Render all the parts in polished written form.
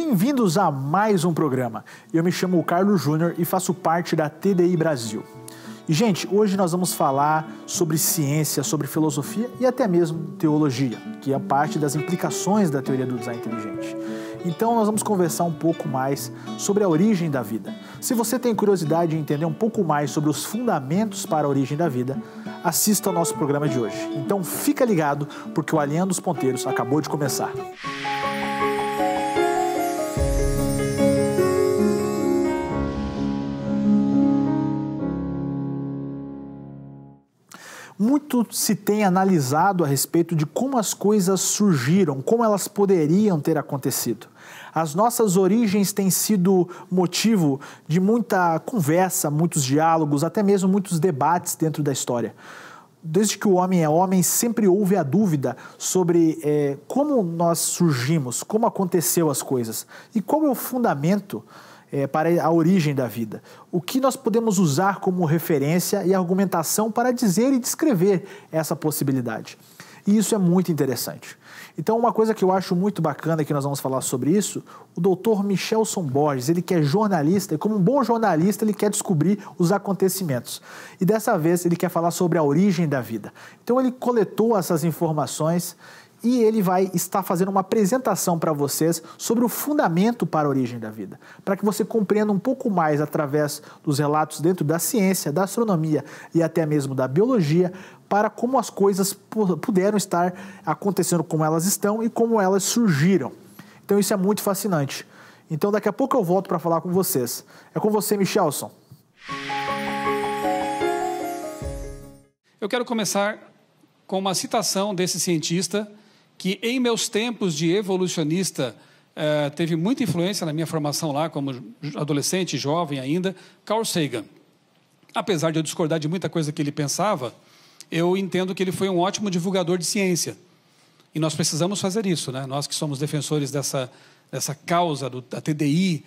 Bem-vindos a mais um programa. Eu me chamo Carlos Júnior e faço parte da TDI Brasil. E, gente, hoje nós vamos falar sobre ciência, sobre filosofia e até mesmo teologia, que é parte das implicações da teoria do design inteligente. Então, nós vamos conversar um pouco mais sobre a origem da vida. Se você tem curiosidade em entender um pouco mais sobre os fundamentos para a origem da vida, assista ao nosso programa de hoje. Então, fica ligado, porque o Alinhando os Ponteiros acabou de começar. Muito se tem analisado a respeito de como as coisas surgiram, como elas poderiam ter acontecido. As nossas origens têm sido motivo de muita conversa, muitos diálogos, até mesmo muitos debates dentro da história. Desde que o homem é homem, sempre houve a dúvida sobre como nós surgimos, como aconteceu as coisas e qual é o fundamento para a origem da vida. O que nós podemos usar como referência e argumentação para dizer e descrever essa possibilidade. E isso é muito interessante. Então, uma coisa que eu acho muito bacana que nós vamos falar sobre isso, o Dr. Michelson Borges, ele que é jornalista, e como um bom jornalista, ele quer descobrir os acontecimentos. E dessa vez, ele quer falar sobre a origem da vida. Então, ele coletou essas informações e ele vai estar fazendo uma apresentação para vocês sobre o fundamento para a origem da vida, para que você compreenda um pouco mais através dos relatos dentro da ciência, da astronomia e até mesmo da biologia, para como as coisas puderam estar acontecendo como elas estão e como elas surgiram. Então isso é muito fascinante. Então daqui a pouco eu volto para falar com vocês. É com você, Michelson. Eu quero começar com uma citação desse cientista que em meus tempos de evolucionista teve muita influência na minha formação lá, como adolescente, jovem ainda, Carl Sagan. Apesar de eu discordar de muita coisa que ele pensava, eu entendo que ele foi um ótimo divulgador de ciência. E nós precisamos fazer isso, né? Nós que somos defensores dessa causa da TDI,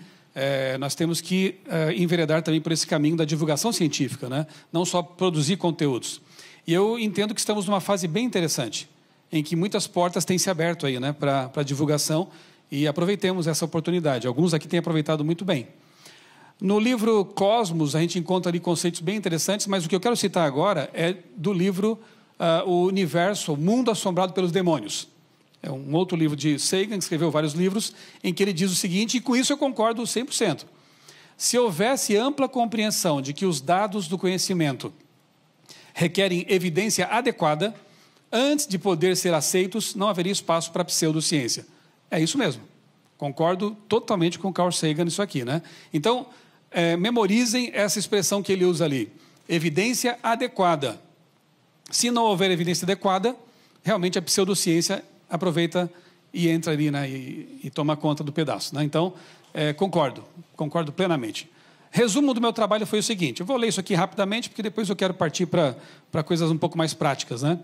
nós temos que enveredar também por esse caminho da divulgação científica, né? Não só produzir conteúdos. E eu entendo que estamos numa fase bem interessante, em que muitas portas têm se aberto aí, né, para a divulgação, e aproveitemos essa oportunidade. Alguns aqui têm aproveitado muito bem. No livro Cosmos, a gente encontra ali conceitos bem interessantes, mas o que eu quero citar agora é do livro O Universo, o Mundo Assombrado pelos Demônios. É um outro livro de Sagan, que escreveu vários livros, em que ele diz o seguinte, e com isso eu concordo 100%. Se houvesse ampla compreensão de que os dados do conhecimento requerem evidência adequada, antes de poder ser aceitos, não haveria espaço para a pseudociência. É isso mesmo. Concordo totalmente com Carl Sagan nisso aqui, né? Então, memorizem essa expressão que ele usa ali. Evidência adequada. Se não houver evidência adequada, realmente a pseudociência aproveita e entra ali, né, e toma conta do pedaço, né? Então, concordo plenamente. Resumo do meu trabalho foi o seguinte, eu vou ler isso aqui rapidamente, porque depois eu quero partir para coisas um pouco mais práticas, né?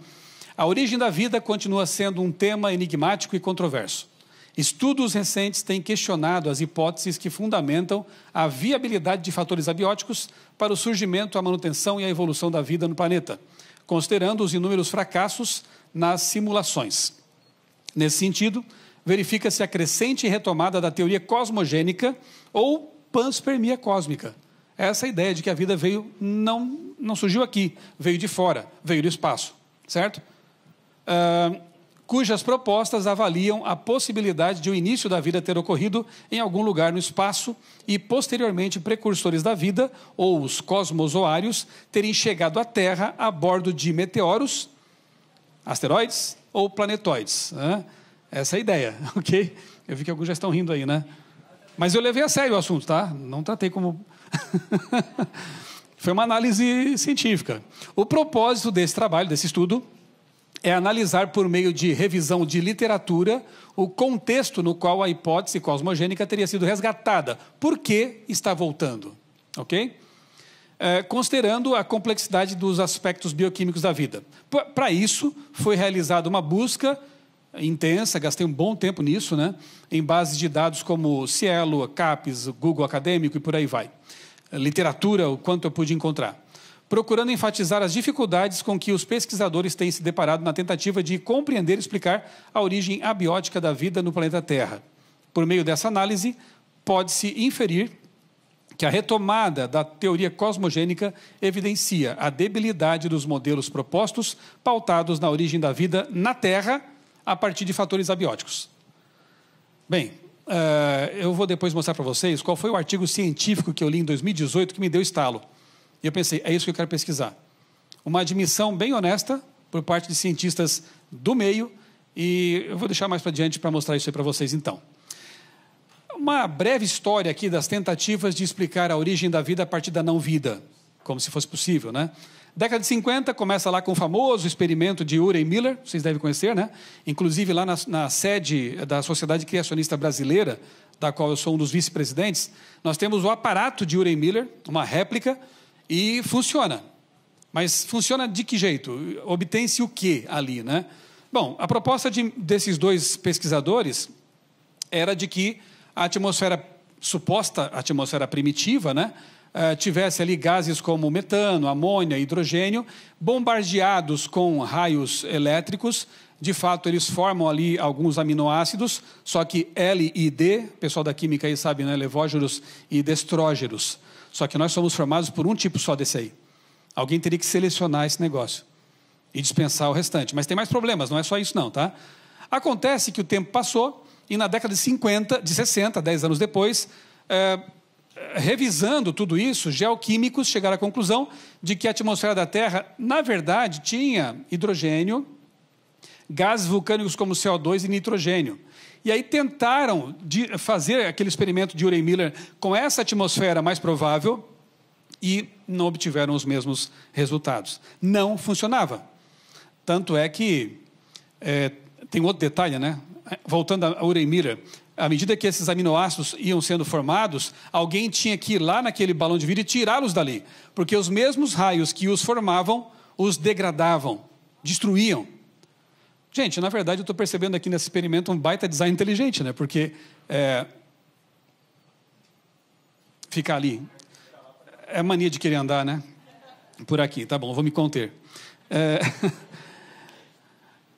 A origem da vida continua sendo um tema enigmático e controverso. Estudos recentes têm questionado as hipóteses que fundamentam a viabilidade de fatores abióticos para o surgimento, a manutenção e a evolução da vida no planeta, considerando os inúmeros fracassos nas simulações. Nesse sentido, verifica-se a crescente retomada da teoria cosmogênica ou panspermia cósmica. Essa ideia de que a vida veio, não surgiu aqui, veio de fora, veio do espaço, certo? Cujas propostas avaliam a possibilidade de o início da vida ter ocorrido em algum lugar no espaço e, posteriormente, precursores da vida, ou os cosmozoários, terem chegado à Terra a bordo de meteoros, asteroides ou planetoides. Né? Essa é a ideia, ok? Eu vi que alguns já estão rindo aí, né? Mas eu levei a sério o assunto, tá? Não tratei como... Foi uma análise científica. O propósito desse trabalho, desse estudo, é analisar por meio de revisão de literatura o contexto no qual a hipótese cosmogênica teria sido resgatada. Por que está voltando? Ok? Considerando a complexidade dos aspectos bioquímicos da vida. Para isso, foi realizada uma busca intensa, gastei um bom tempo nisso, né? Em bases de dados como Cielo, CAPES, Google Acadêmico e por aí vai. Literatura, o quanto eu pude encontrar. Procurando enfatizar as dificuldades com que os pesquisadores têm se deparado na tentativa de compreender e explicar a origem abiótica da vida no planeta Terra. Por meio dessa análise, pode-se inferir que a retomada da teoria cosmogênica evidencia a debilidade dos modelos propostos, pautados na origem da vida na Terra, a partir de fatores abióticos. Bem, eu vou depois mostrar para vocês qual foi o artigo científico que eu li em 2018 que me deu estalo. E eu pensei, é isso que eu quero pesquisar. Uma admissão bem honesta por parte de cientistas do meio, e eu vou deixar mais para diante para mostrar isso aí para vocês então. Uma breve história aqui das tentativas de explicar a origem da vida a partir da não-vida, como se fosse possível, né? Década de 50, começa lá com o famoso experimento de Urey Miller, vocês devem conhecer, né? Inclusive lá na sede da Sociedade Criacionista Brasileira, da qual eu sou um dos vice-presidentes, nós temos o aparato de Urey Miller, uma réplica, e funciona. Mas funciona de que jeito? Obtém-se o quê ali, né? Bom, a proposta desses dois pesquisadores era de que a atmosfera, suposta atmosfera primitiva, né, tivesse ali gases como metano, amônia, hidrogênio, bombardeados com raios elétricos. De fato, eles formam ali alguns aminoácidos, só que L e D, o pessoal da química aí sabe, né, levógeros e destrógeros. Só que nós somos formados por um tipo só desse aí. Alguém teria que selecionar esse negócio e dispensar o restante. Mas tem mais problemas, não é só isso não, tá? Acontece que o tempo passou, e na década de 60, 10 anos depois, revisando tudo isso, geoquímicos chegaram à conclusão de que a atmosfera da Terra, na verdade, tinha hidrogênio, gases vulcânicos como CO2 e nitrogênio. E aí tentaram fazer aquele experimento de Urey Miller com essa atmosfera mais provável e não obtiveram os mesmos resultados. Não funcionava. Tanto é que tem outro detalhe, né? Voltando a Urey Miller, à medida que esses aminoácidos iam sendo formados, alguém tinha que ir lá naquele balão de vidro e tirá-los dali, porque os mesmos raios que os formavam, os degradavam, destruíam. Gente, na verdade, eu estou percebendo aqui nesse experimento um baita design inteligente, né? Porque ficar ali é mania de querer andar, né? Por aqui, tá bom, vou me conter.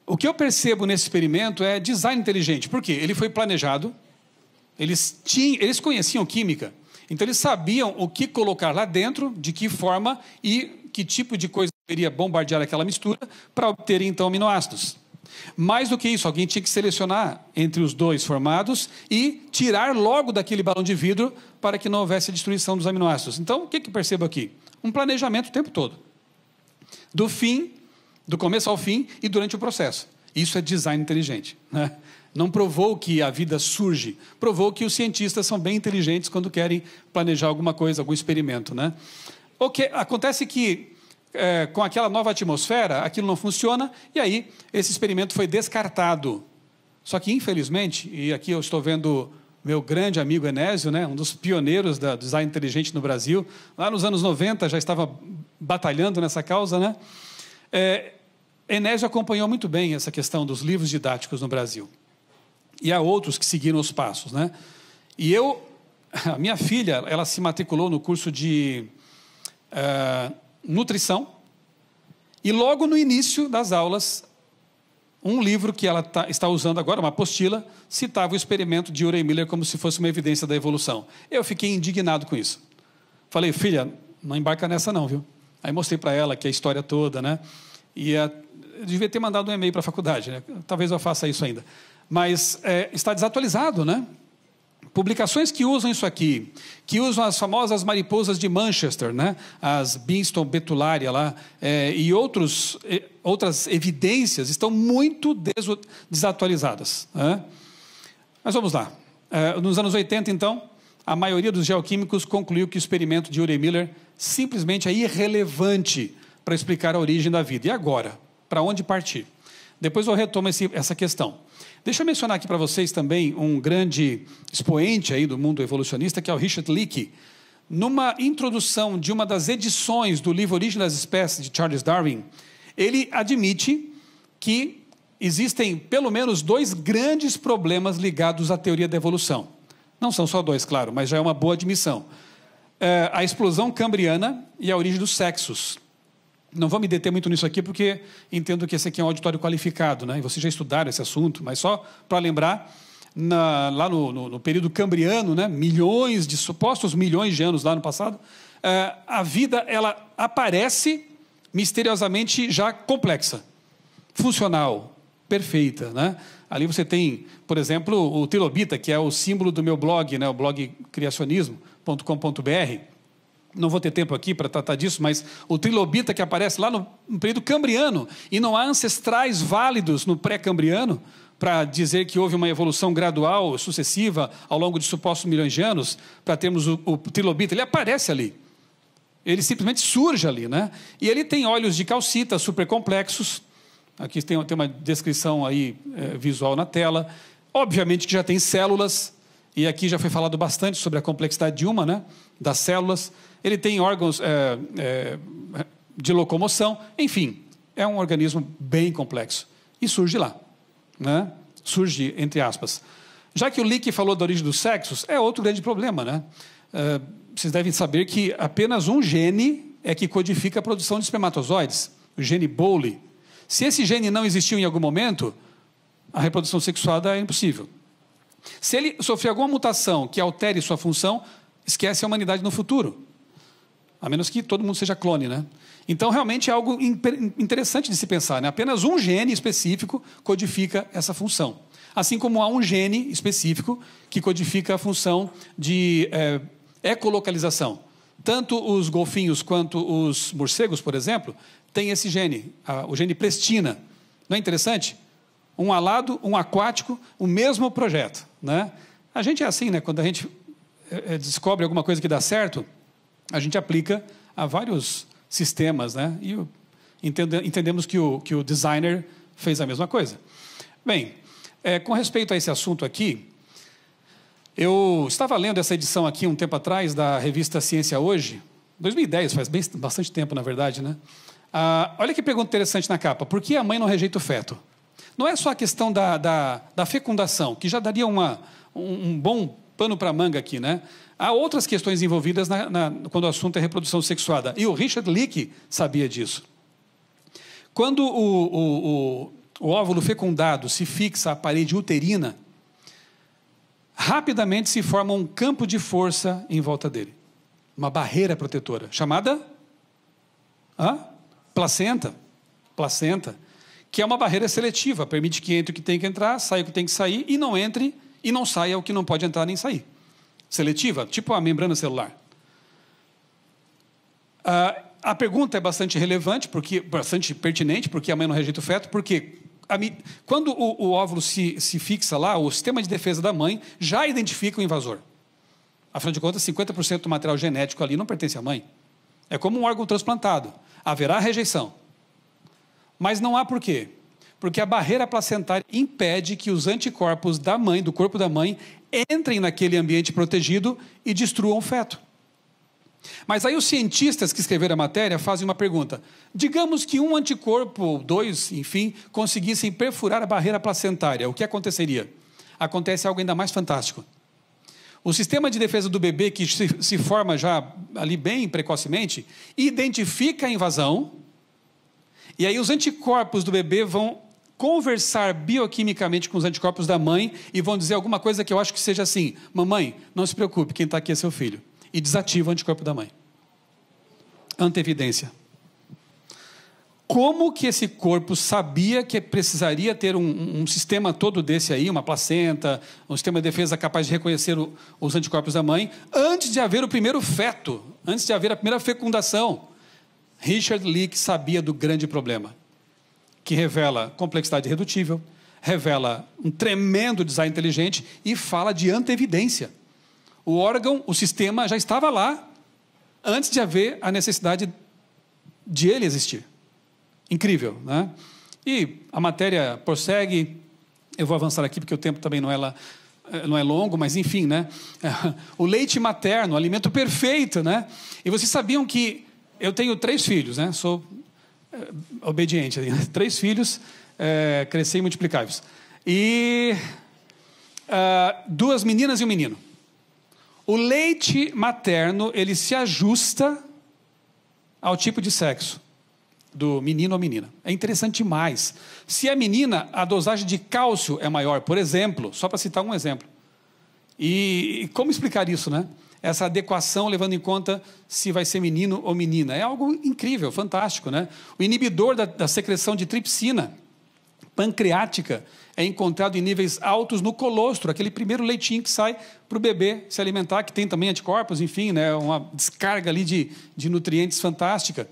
O que eu percebo nesse experimento é design inteligente. Por quê? Ele foi planejado, eles conheciam química, então eles sabiam o que colocar lá dentro, de que forma e que tipo de coisa deveria bombardear aquela mistura para obter, então, aminoácidos. Mais do que isso, alguém tinha que selecionar entre os dois formados e tirar logo daquele balão de vidro para que não houvesse a destruição dos aminoácidos. Então, o que percebo aqui? Um planejamento o tempo todo. Do começo ao fim e durante o processo. Isso é design inteligente, né? Não provou que a vida surge, provou que os cientistas são bem inteligentes quando querem planejar alguma coisa, algum experimento, né? Acontece que, com aquela nova atmosfera, aquilo não funciona, e aí esse experimento foi descartado. Só que, infelizmente, e aqui eu estou vendo meu grande amigo Enésio, né, um dos pioneiros da design inteligente no Brasil, lá nos anos 90 já estava batalhando nessa causa, né? Enésio acompanhou muito bem essa questão dos livros didáticos no Brasil. E há outros que seguiram os passos, né? E a minha filha, ela se matriculou no curso de nutrição, e logo no início das aulas, um livro que ela está usando agora, uma apostila, citava o experimento de Urey Miller como se fosse uma evidência da evolução. Eu fiquei indignado com isso. Falei, filha, não embarca nessa não, viu? Aí mostrei para ela que a história toda, né? E eu devia ter mandado um e-mail para a faculdade, né? Talvez eu faça isso ainda. Mas está desatualizado, né? Publicações que usam isso aqui, que usam as famosas mariposas de Manchester, né? As Binston betularia lá, e outras evidências estão muito desatualizadas, né? Mas vamos lá. Nos anos 80, então, a maioria dos geoquímicos concluiu que o experimento de Urey Miller simplesmente é irrelevante para explicar a origem da vida. E agora? Para onde partir? Depois eu retomo essa questão. Deixa eu mencionar aqui para vocês também um grande expoente aí do mundo evolucionista, que é o Richard Leakey. Numa introdução de uma das edições do livro Origem das Espécies, de Charles Darwin, ele admite que existem pelo menos 2 grandes problemas ligados à teoria da evolução. Não são só 2, claro, mas já é uma boa admissão. A explosão cambriana e a origem dos sexos. Não vou me deter muito nisso aqui, porque entendo que esse aqui é um auditório qualificado, né? E vocês já estudaram esse assunto, mas só para lembrar, lá no período cambriano, né, supostos milhões de anos lá no passado, a vida ela aparece misteriosamente já complexa, funcional, perfeita, né? Ali você tem, por exemplo, o trilobita, que é o símbolo do meu blog, né, o blog criacionismo.com.br. Não vou ter tempo aqui para tratar disso, mas o trilobita que aparece lá no período cambriano, e não há ancestrais válidos no pré-cambriano para dizer que houve uma evolução gradual, sucessiva, ao longo de supostos milhões de anos, para termos o trilobita. Ele aparece ali. Ele simplesmente surge ali, né? E ele tem olhos de calcita supercomplexos. Aqui tem uma descrição aí visual na tela. Obviamente que já tem células, e aqui já foi falado bastante sobre a complexidade de uma, né, das células. Ele tem órgãos de locomoção. Enfim, é um organismo bem complexo. E surge lá, né? Surge, entre aspas. Já que o Leake falou da origem dos sexos, é outro grande problema, né? Vocês devem saber que apenas um gene é que codifica a produção de espermatozoides, o gene Bowley. Se esse gene não existiu em algum momento, a reprodução sexuada é impossível. Se ele sofrer alguma mutação que altere sua função, esquece a humanidade no futuro. A menos que todo mundo seja clone, né? Então, realmente é algo interessante de se pensar, né? Apenas um gene específico codifica essa função. Assim como há um gene específico que codifica a função de ecolocalização. Tanto os golfinhos quanto os morcegos, por exemplo, têm esse gene, o gene prestina. Não é interessante? Um alado, um aquático, o mesmo projeto, né? A gente é assim, né? Quando a gente descobre alguma coisa que dá certo, a gente aplica a vários sistemas, né? E entendemos que o designer fez a mesma coisa. Bem, com respeito a esse assunto aqui, eu estava lendo essa edição aqui um tempo atrás da revista Ciência Hoje, 2010, faz bastante tempo, na verdade, né? Olha que pergunta interessante na capa. Por que a mãe não rejeita o feto? Não é só a questão da fecundação, que já daria um bom pano para manga aqui, né? Há outras questões envolvidas quando o assunto é reprodução sexuada. E o Richard Leake sabia disso. Quando o óvulo fecundado se fixa à parede uterina, rapidamente se forma um campo de força em volta dele. Uma barreira protetora, chamada placenta. Placenta, que é uma barreira seletiva, permite que entre o que tem que entrar, saia o que tem que sair, e não entre e não saia o que não pode entrar nem sair. Seletiva, tipo a membrana celular. A pergunta é bastante relevante, bastante pertinente, porque a mãe não rejeita o feto, porque quando o óvulo se fixa lá, o sistema de defesa da mãe já identifica o invasor. Afinal de contas, 50% do material genético ali não pertence à mãe. É como um órgão transplantado. Haverá rejeição. Mas não há por quê? Porque a barreira placentária impede que os anticorpos da mãe, do corpo da mãe, entrem naquele ambiente protegido e destruam o feto. Mas aí os cientistas que escreveram a matéria fazem uma pergunta. Digamos que um anticorpo, ou dois, enfim, conseguissem perfurar a barreira placentária. O que aconteceria? Acontece algo ainda mais fantástico. O sistema de defesa do bebê, que se forma já ali bem precocemente, identifica a invasão, e aí os anticorpos do bebê vão conversar bioquimicamente com os anticorpos da mãe e vão dizer alguma coisa que eu acho que seja assim: mamãe, não se preocupe, quem está aqui é seu filho. E desativa o anticorpo da mãe. Anteevidência. Como que esse corpo sabia que precisaria ter um sistema todo desse aí, uma placenta, um sistema de defesa capaz de reconhecer os anticorpos da mãe, antes de haver o primeiro feto, antes de haver a primeira fecundação? Richard Leake sabia do grande problema, que revela complexidade irredutível, revela um tremendo design inteligente e fala de anteevidência. O órgão, o sistema já estava lá antes de haver a necessidade de ele existir. Incrível, né? E a matéria prossegue. Eu vou avançar aqui porque o tempo também não é longo, mas enfim, né? O leite materno, o alimento perfeito, né? E vocês sabiam que eu tenho 3 filhos, né? Sou obediente, 3 filhos, crescer e multiplicai-vos. E 2 meninas e um menino. O leite materno, ele se ajusta ao tipo de sexo. do menino ou menina. É interessante demais. Se é menina, a dosagem de cálcio é maior, por exemplo, só para citar um exemplo. E como explicar isso, né? Essa adequação levando em conta se vai ser menino ou menina. É algo incrível, fantástico, né? O inibidor da secreção de tripsina pancreática é encontrado em níveis altos no colostro, aquele primeiro leitinho que sai para o bebê se alimentar, que tem também anticorpos, enfim, né? Uma descarga ali de nutrientes fantástica.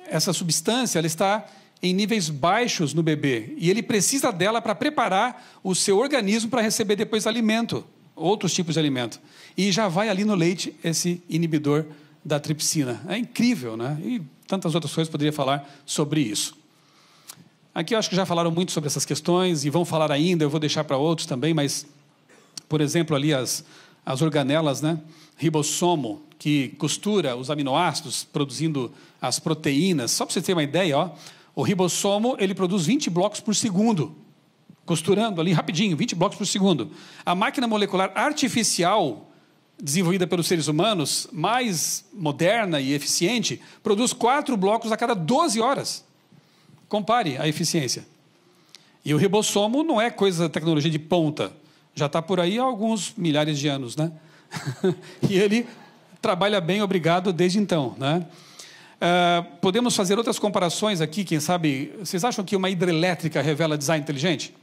Essa substância ela está em níveis baixos no bebê e ele precisa dela para preparar o seu organismo para receber depois alimento, outros tipos de alimento. E já vai ali no leite esse inibidor da tripsina. É incrível, né? E tantas outras coisas poderia falar sobre isso. Aqui eu acho que já falaram muito sobre essas questões e vão falar ainda, eu vou deixar para outros também, mas, por exemplo, ali as organelas, né? Ribossomo, que costura os aminoácidos, produzindo as proteínas. Só para você ter uma ideia, ó, o ribossomo ele produz 20 blocos por segundo, costurando ali rapidinho, 20 blocos por segundo. A máquina molecular artificial, desenvolvida pelos seres humanos, mais moderna e eficiente, produz 4 blocos a cada 12 horas. Compare a eficiência. E o ribossomo não é coisa da tecnologia de ponta. Já está por aí há alguns milhares de anos, né? E ele trabalha bem, obrigado, desde então, né? Podemos fazer outras comparações aqui, quem sabe... Vocês acham que uma hidrelétrica revela design inteligente?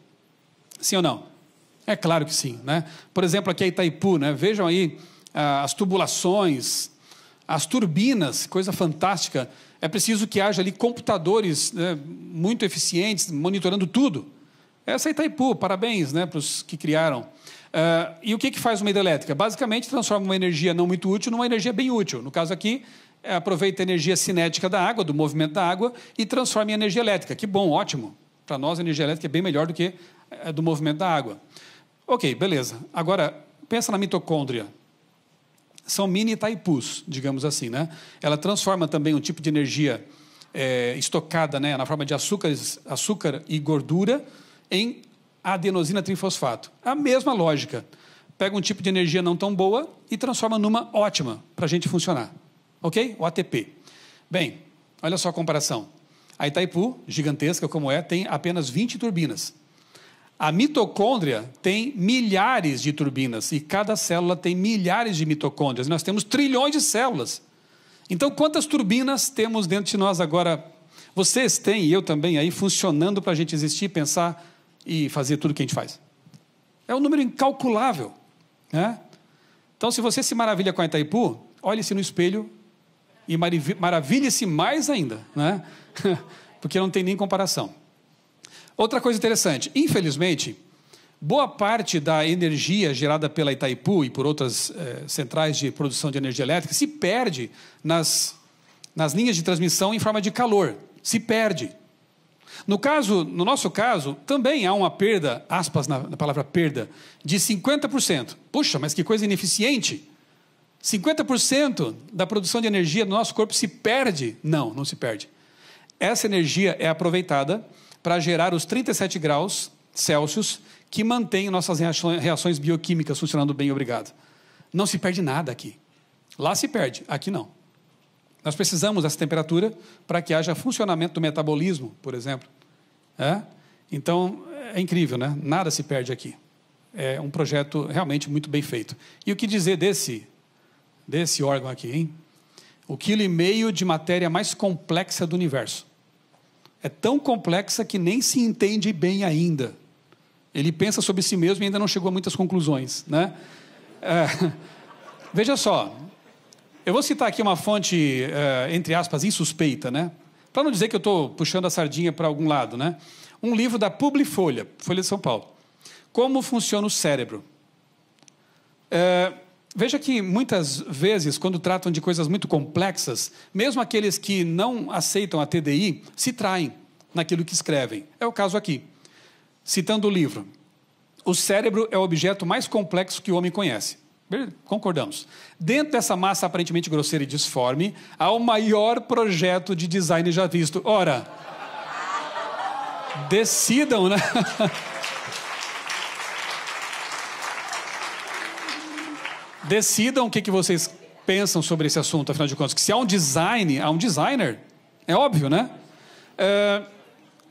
Sim ou não? É claro que sim, né? Por exemplo, aqui é Itaipu, né? Vejam aí as tubulações, as turbinas, coisa fantástica. É preciso que haja ali computadores, né, muito eficientes, monitorando tudo. Essa é Itaipu, parabéns, né, para os que criaram. E o que faz uma hidrelétrica? Basicamente, transforma uma energia não muito útil numa energia bem útil. No caso aqui, aproveita a energia cinética da água, do movimento da água, e transforma em energia elétrica. Que bom, ótimo. Para nós, a energia elétrica é bem melhor do que a do movimento da água. Ok, beleza. Agora, pensa na mitocôndria. São mini Itaipus, digamos assim, né? Ela transforma também um tipo de energia estocada, né, na forma de açúcar e gordura em adenosina trifosfato. A mesma lógica. Pega um tipo de energia não tão boa e transforma numa ótima para a gente funcionar. Ok? O ATP. Bem, olha só a comparação. A Itaipu, gigantesca como é, tem apenas 20 turbinas. A mitocôndria tem milhares de turbinas e cada célula tem milhares de mitocôndrias. Nós temos trilhões de células. Então, quantas turbinas temos dentro de nós agora? Vocês têm, e eu também, aí funcionando para a gente existir, pensar e fazer tudo o que a gente faz. É um número incalculável, né? Então, se você se maravilha com a Itaipu, olhe-se no espelho e maravilhe-se mais ainda, né? Porque não tem nem comparação. Outra coisa interessante, infelizmente, boa parte da energia gerada pela Itaipu e por outras centrais de produção de energia elétrica se perde nas linhas de transmissão em forma de calor, se perde. No nosso caso, também há uma perda, aspas na palavra perda, de 50%. Puxa, mas que coisa ineficiente! 50% da produção de energia do nosso corpo se perde? Não, não se perde. Essa energia é aproveitada para gerar os 37 graus Celsius que mantêm nossas reações bioquímicas funcionando bem, obrigado. Não se perde nada aqui. Lá se perde, aqui não. Nós precisamos dessa temperatura para que haja funcionamento do metabolismo, por exemplo. Então, é incrível, né? Nada se perde aqui. É um projeto realmente muito bem feito. E o que dizer desse órgão aqui, hein? 1,5 kg de matéria mais complexa do universo. É tão complexa que nem se entende bem ainda. Ele pensa sobre si mesmo e ainda não chegou a muitas conclusões, né? Veja só, eu vou citar aqui uma fonte, entre aspas, insuspeita, né? Para não dizer que eu estou puxando a sardinha para algum lado, né? Um livro da Publifolha, Folha de São Paulo. Como funciona o cérebro? Veja que muitas vezes, quando tratam de coisas muito complexas, mesmo aqueles que não aceitam a TDI, se traem naquilo que escrevem. É o caso aqui. Citando o livro, o cérebro é o objeto mais complexo que o homem conhece. Concordamos. Dentro dessa massa aparentemente grosseira e disforme, há o maior projeto de design já visto. Ora, decidam, né? Decidam o que vocês pensam sobre esse assunto, afinal de contas? Que se há um designer, é óbvio, né?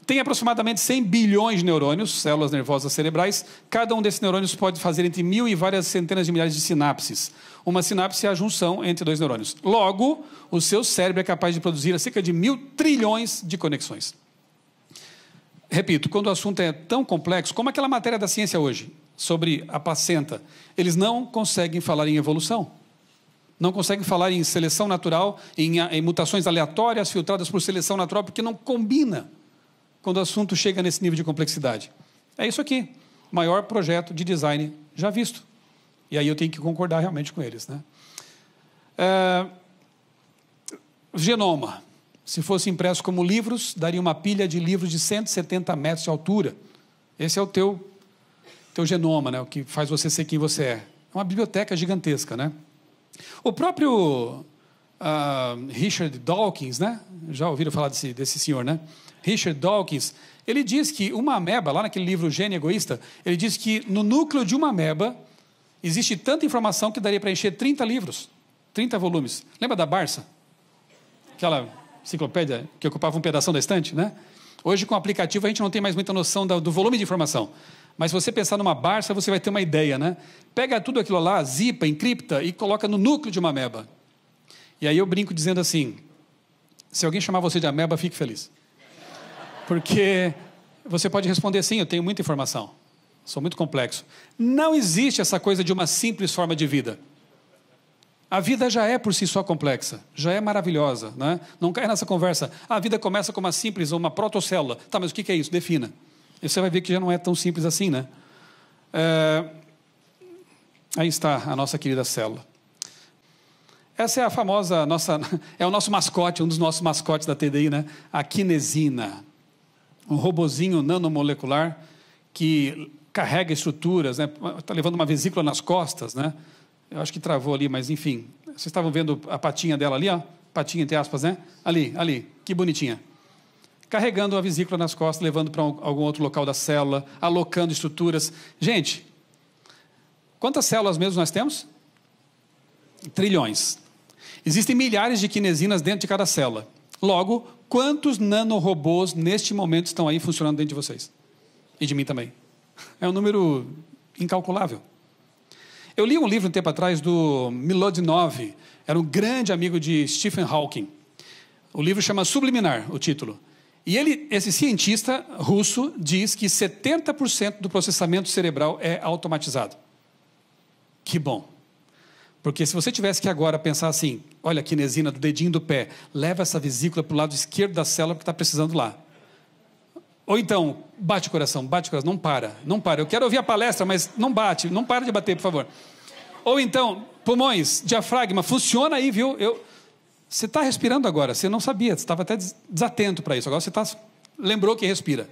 Tem aproximadamente 100 bilhões de neurônios, células nervosas cerebrais. Cada um desses neurônios pode fazer entre 1.000 e várias centenas de milhares de sinapses. Uma sinapse é a junção entre dois neurônios. Logo, o seu cérebro é capaz de produzir cerca de 1.000 trilhões de conexões. Repito, quando o assunto é tão complexo, como aquela matéria da ciência hoje, sobre a placenta, eles não conseguem falar em evolução. Não conseguem falar em seleção natural, em mutações aleatórias filtradas por seleção natural, porque não combina quando o assunto chega nesse nível de complexidade. É isso aqui, maior projeto de design já visto. E aí eu tenho que concordar realmente com eles, né? Genoma, se fosse impresso como livros, daria uma pilha de livros de 170 metros de altura. Esse é o teu genoma, né? O que faz você ser quem você é. É uma biblioteca gigantesca, né? O próprio Richard Dawkins, né? Já ouviram falar desse senhor, né? Richard Dawkins, ele diz que uma ameba, lá naquele livro Gênio Egoísta, ele diz que no núcleo de uma ameba existe tanta informação que daria para encher 30 livros, 30 volumes. Lembra da Barça? Aquela enciclopédia que ocupava um pedaço da estante, né? Hoje, com o aplicativo, a gente não tem mais muita noção do volume de informação. Mas se você pensar numa Barça, você vai ter uma ideia, né? Pega tudo aquilo lá, zipa, encripta e coloca no núcleo de uma ameba. E aí eu brinco dizendo assim, se alguém chamar você de ameba, fique feliz. Porque você pode responder sim, eu tenho muita informação. Sou muito complexo. Não existe essa coisa de uma simples forma de vida. A vida já é por si só complexa, já é maravilhosa, né? Não cai nessa conversa. A vida começa com uma simples, uma protocélula. Tá, mas o que é isso? Defina. E você vai ver que já não é tão simples assim, né? Aí está a nossa querida célula. Essa é a famosa, é o nosso mascote, um dos nossos mascotes da TDI, né? A quinesina. Um robozinho nanomolecular que carrega estruturas, né? Está levando uma vesícula nas costas, né? Eu acho que travou ali, mas enfim. Vocês estavam vendo a patinha dela ali, ó? Patinha entre aspas, né? Ali, que bonitinha. Carregando a vesícula nas costas, levando para algum outro local da célula, alocando estruturas. Gente, quantas células mesmo nós temos? Trilhões. Existem milhares de quinesinas dentro de cada célula. Logo, quantos nanorobôs neste momento estão aí funcionando dentro de vocês? E de mim também. É um número incalculável. Eu li um livro um tempo atrás do Milodinov, era um grande amigo de Stephen Hawking. O livro chama Subliminar, o título. E esse cientista russo diz que 70% do processamento cerebral é automatizado. Que bom. Porque se você tivesse que agora pensar assim, olha a quinesina do dedinho do pé, leva essa vesícula para o lado esquerdo da célula que está precisando lá. Ou então, bate o coração, não para. Eu quero ouvir a palestra, mas não para de bater, por favor. Ou então, pulmões, diafragma, funciona aí, viu? Você está respirando agora, você não sabia, você estava até desatento para isso, agora você lembrou que respira.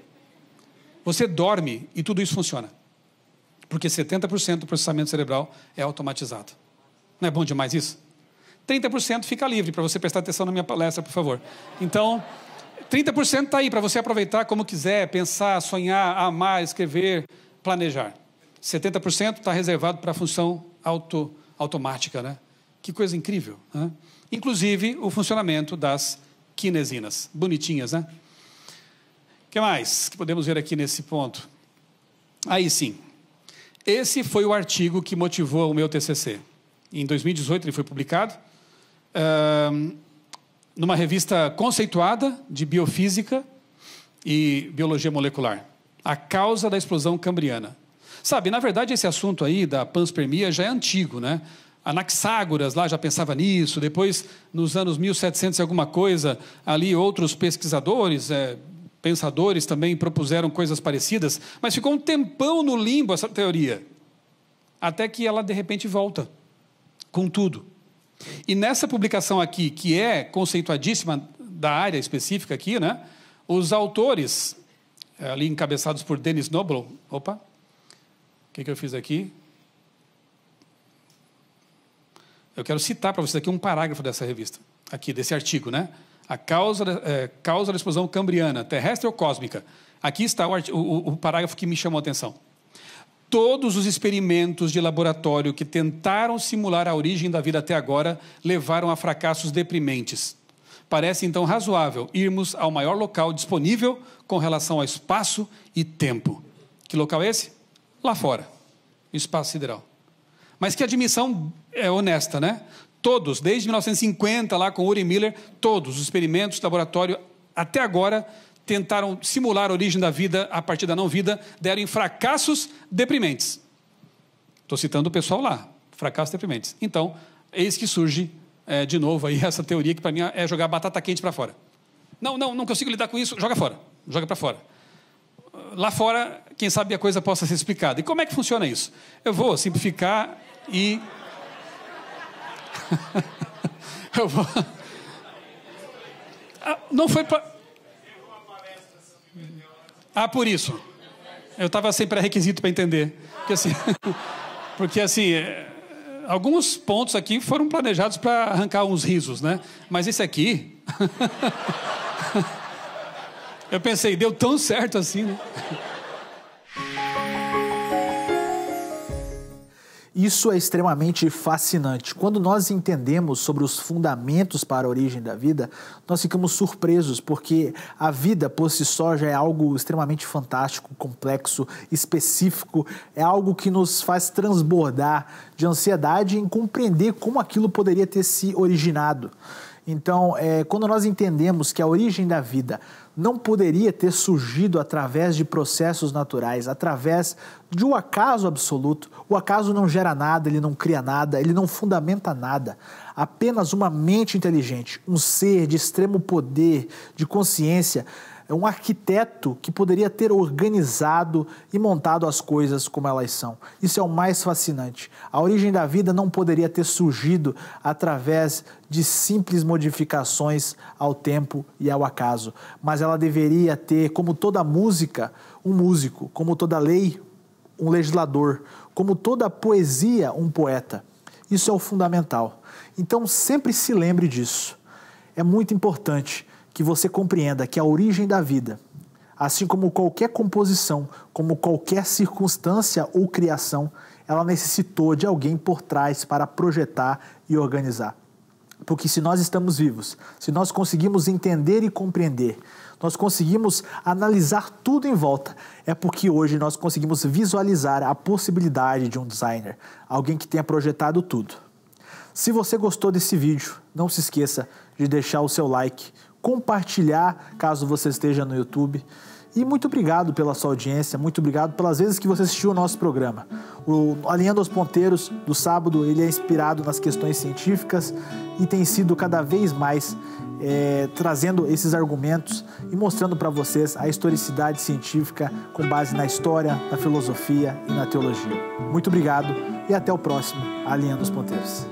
Você dorme e tudo isso funciona. Porque 70% do processamento cerebral é automatizado. Não é bom demais isso? 30% fica livre para você prestar atenção na minha palestra, por favor. Então, 30% está aí para você aproveitar como quiser, pensar, sonhar, amar, escrever, planejar. 70% está reservado para a função automática, né? Que coisa incrível, né? Inclusive o funcionamento das quinesinas. Bonitinhas, né? O que mais que podemos ver aqui nesse ponto? Aí sim. Esse foi o artigo que motivou o meu TCC. Em 2018 ele foi publicado numa revista conceituada de biofísica e biologia molecular. A causa da explosão cambriana. Sabe, na verdade esse assunto aí da panspermia já é antigo, né? Anaxágoras lá já pensava nisso, depois nos anos 1700 e alguma coisa, ali outros pesquisadores, pensadores também propuseram coisas parecidas, mas ficou um tempão no limbo essa teoria, até que ela de repente volta com tudo. E nessa publicação aqui, que é conceituadíssima da área específica aqui, né, os autores, ali encabeçados por Denis Noble, o que eu fiz aqui? Eu quero citar para vocês aqui um parágrafo dessa revista, aqui, desse artigo, né? A causa da explosão cambriana, terrestre ou cósmica. Aqui está o parágrafo que me chamou a atenção. Todos os experimentos de laboratório que tentaram simular a origem da vida até agora levaram a fracassos deprimentes. Parece, então, razoável irmos ao maior local disponível com relação ao espaço e tempo. Que local é esse? Lá fora, o espaço sideral. Mas que admissão é honesta, né? Todos, desde 1950, lá com Urey e Miller, todos os experimentos de laboratório até agora tentaram simular a origem da vida a partir da não-vida, deram em fracassos deprimentes. Estou citando o pessoal lá, fracassos deprimentes. Então, eis que surge de novo aí essa teoria que para mim é jogar batata quente para fora. Não consigo lidar com isso, joga fora, joga para fora. Lá fora, quem sabe a coisa possa ser explicada. E como é que funciona isso? Eu vou simplificar e... eu vou... Não foi para... por isso. Eu estava sem pré-requisito para entender. Porque assim, alguns pontos aqui foram planejados para arrancar uns risos, né? Mas esse aqui... eu pensei, deu tão certo assim, né? Isso é extremamente fascinante. Quando nós entendemos sobre os fundamentos para a origem da vida, nós ficamos surpresos, porque a vida por si só já é algo extremamente fantástico, complexo, específico, é algo que nos faz transbordar de ansiedade em compreender como aquilo poderia ter se originado. Então, quando nós entendemos que a origem da vida não poderia ter surgido através de processos naturais, através de um acaso absoluto, o acaso não gera nada, ele não cria nada, ele não fundamenta nada. Apenas uma mente inteligente, um ser de extremo poder, de consciência, um arquiteto que poderia ter organizado e montado as coisas como elas são. Isso é o mais fascinante. A origem da vida não poderia ter surgido através de simples modificações ao tempo e ao acaso, mas ela deveria ter, como toda música, um músico, como toda lei, um legislador, como toda poesia, um poeta. Isso é o fundamental. Então sempre se lembre disso. É muito importante que você compreenda que a origem da vida, assim como qualquer composição, como qualquer circunstância ou criação, ela necessitou de alguém por trás para projetar e organizar. Porque se nós estamos vivos, se nós conseguimos entender e compreender, nós conseguimos analisar tudo em volta, é porque hoje nós conseguimos visualizar a possibilidade de um designer, alguém que tenha projetado tudo. Se você gostou desse vídeo, não se esqueça de deixar o seu like, compartilhar caso você esteja no YouTube. E muito obrigado pela sua audiência, muito obrigado pelas vezes que você assistiu o nosso programa. O Alinhando aos Ponteiros do sábado, ele é inspirado nas questões científicas e tem sido cada vez mais trazendo esses argumentos e mostrando para vocês a historicidade científica com base na história, na filosofia e na teologia. Muito obrigado e até o próximo Alinhando os Ponteiros.